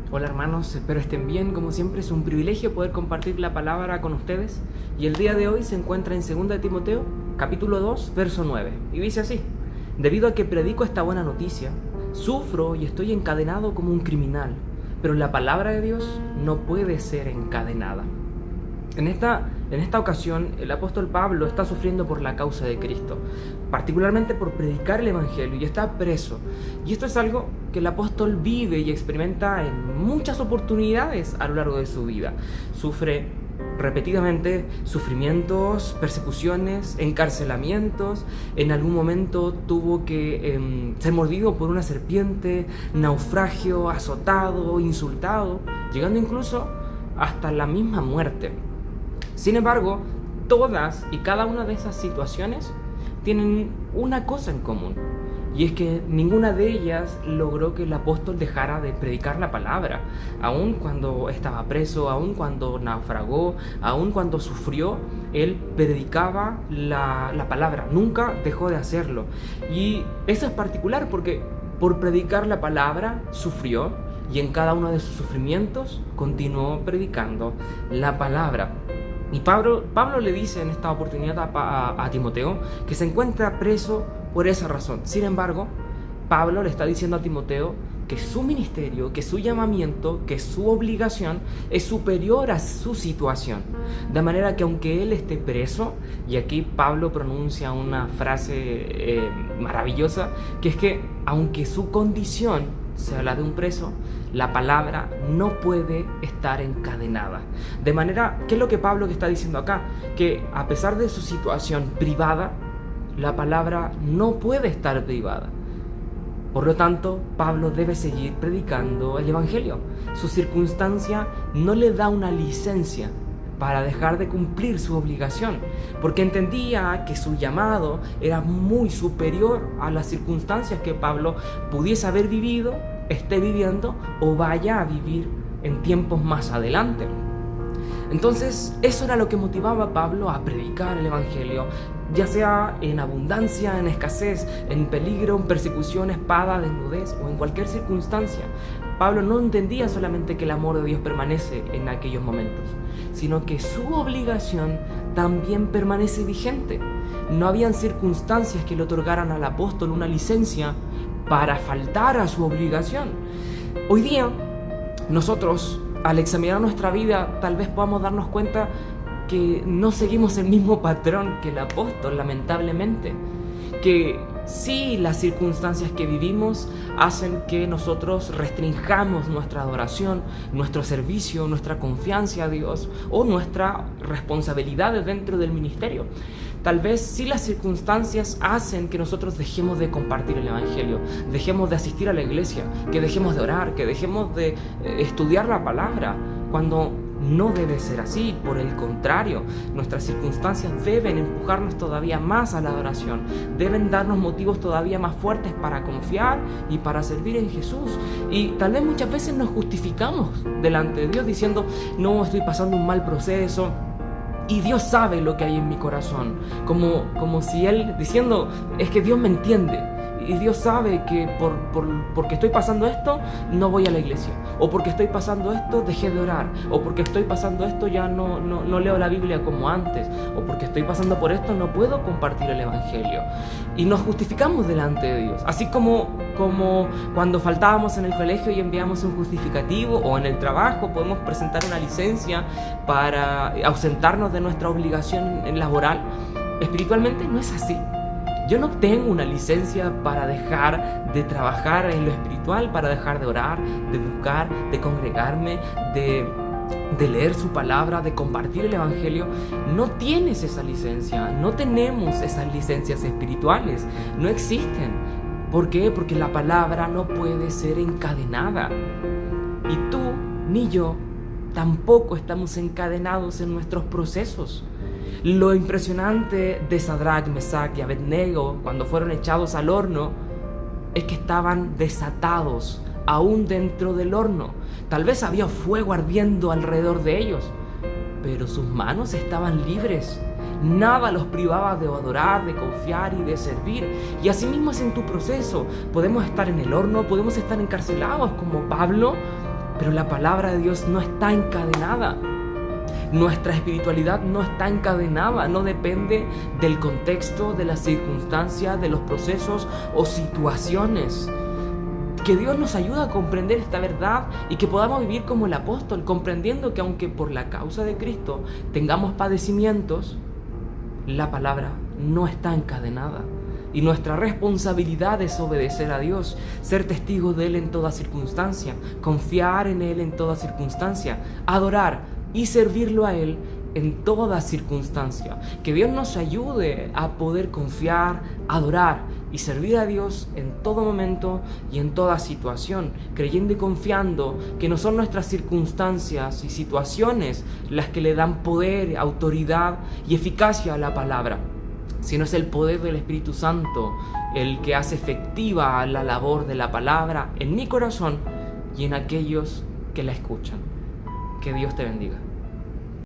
Hola hermanos, espero estén bien. Como siempre es un privilegio poder compartir la palabra con ustedes. Y el día de hoy se encuentra en 2 de Timoteo, capítulo 2, verso 9. Y dice así: debido a que predico esta buena noticia, sufro y estoy encadenado como un criminal, pero la palabra de Dios no puede ser encadenada. En esta ocasión, el apóstol Pablo está sufriendo por la causa de Cristo, particularmente por predicar el Evangelio, y está preso. Y esto es algo que el apóstol vive y experimenta en muchas oportunidades a lo largo de su vida. Sufre repetidamente sufrimientos, persecuciones, encarcelamientos. En algún momento tuvo que ser mordido por una serpiente, naufragio, azotado, insultado, llegando incluso hasta la misma muerte. Sin embargo, todas y cada una de esas situaciones tienen una cosa en común, y es que ninguna de ellas logró que el apóstol dejara de predicar la palabra. Aun cuando estaba preso, aun cuando naufragó, aun cuando sufrió, él predicaba la palabra, nunca dejó de hacerlo. Y eso es particular porque por predicar la palabra sufrió, y en cada uno de sus sufrimientos continuó predicando la palabra. Y Pablo le dice en esta oportunidad a Timoteo que se encuentra preso por esa razón. Sin embargo, Pablo le está diciendo a Timoteo que su ministerio, que su llamamiento, que su obligación es superior a su situación. De manera que aunque él esté preso, y aquí Pablo pronuncia una frase maravillosa, que es que aunque su condición sea la de un preso, la palabra no puede estar encadenada. De manera, ¿qué es lo que Pablo está diciendo acá? Que a pesar de su situación privada, la palabra no puede estar privada. Por lo tanto, Pablo debe seguir predicando el Evangelio. Su circunstancia no le da una licencia para dejar de cumplir su obligación, porque entendía que su llamado era muy superior a las circunstancias que Pablo pudiese haber vivido, esté viviendo o vaya a vivir en tiempos más adelante. Entonces, eso era lo que motivaba a Pablo a predicar el Evangelio, ya sea en abundancia, en escasez, en peligro, en persecución, espada, desnudez o en cualquier circunstancia. Pablo no entendía solamente que el amor de Dios permanece en aquellos momentos, sino que su obligación también permanece vigente. No habían circunstancias que le otorgaran al apóstol una licencia para faltar a su obligación. Hoy día, nosotros, al examinar nuestra vida, tal vez podamos darnos cuenta que no seguimos el mismo patrón que el apóstol, lamentablemente. Que sí, las circunstancias que vivimos hacen que nosotros restringamos nuestra adoración, nuestro servicio, nuestra confianza a Dios o nuestra responsabilidad dentro del ministerio. Tal vez sí las circunstancias hacen que nosotros dejemos de compartir el Evangelio, dejemos de asistir a la iglesia, que dejemos de orar, que dejemos de estudiar la palabra, cuando no debe ser así. Por el contrario, nuestras circunstancias deben empujarnos todavía más a la adoración, deben darnos motivos todavía más fuertes para confiar y para servir en Jesús. Y tal vez muchas veces nos justificamos delante de Dios diciendo: no, estoy pasando un mal proceso y Dios sabe lo que hay en mi corazón, como si Él diciendo: es que Dios me entiende y Dios sabe que porque estoy pasando esto no voy a la iglesia, o porque estoy pasando esto dejé de orar, o porque estoy pasando esto ya no leo la Biblia como antes, o porque estoy pasando por esto no puedo compartir el Evangelio. Y nos justificamos delante de Dios, así como cuando faltábamos en el colegio y enviamos un justificativo, o en el trabajo podemos presentar una licencia para ausentarnos de nuestra obligación laboral. Espiritualmente no es así. Yo no tengo una licencia para dejar de trabajar en lo espiritual, para dejar de orar, de buscar, de congregarme, de leer su palabra, de compartir el Evangelio. No tienes esa licencia, no tenemos esas licencias espirituales, no existen. ¿Por qué? Porque la palabra no puede ser encadenada. Y tú ni yo tampoco estamos encadenados en nuestros procesos. Lo impresionante de Sadrach, Mesach y Abednego cuando fueron echados al horno es que estaban desatados aún dentro del horno. Tal vez había fuego ardiendo alrededor de ellos, pero sus manos estaban libres. Nada los privaba de adorar, de confiar y de servir. Y así mismo es en tu proceso. Podemos estar en el horno, podemos estar encarcelados como Pablo, Pero la palabra de Dios no está encadenada. Nuestra espiritualidad no está encadenada, no depende del contexto, de las circunstancias, de los procesos o situaciones. Que Dios nos ayude a comprender esta verdad y que podamos vivir como el apóstol, comprendiendo que aunque por la causa de Cristo tengamos padecimientos, la palabra no está encadenada. Y nuestra responsabilidad es obedecer a Dios, ser testigos de Él en toda circunstancia, confiar en Él en toda circunstancia, adorar y servirlo a Él en toda circunstancia. Que Dios nos ayude a poder confiar, adorar y servir a Dios en todo momento y en toda situación, creyendo y confiando que no son nuestras circunstancias y situaciones las que le dan poder, autoridad y eficacia a la palabra, sino es el poder del Espíritu Santo el que hace efectiva la labor de la palabra en mi corazón y en aquellos que la escuchan. Que Dios te bendiga.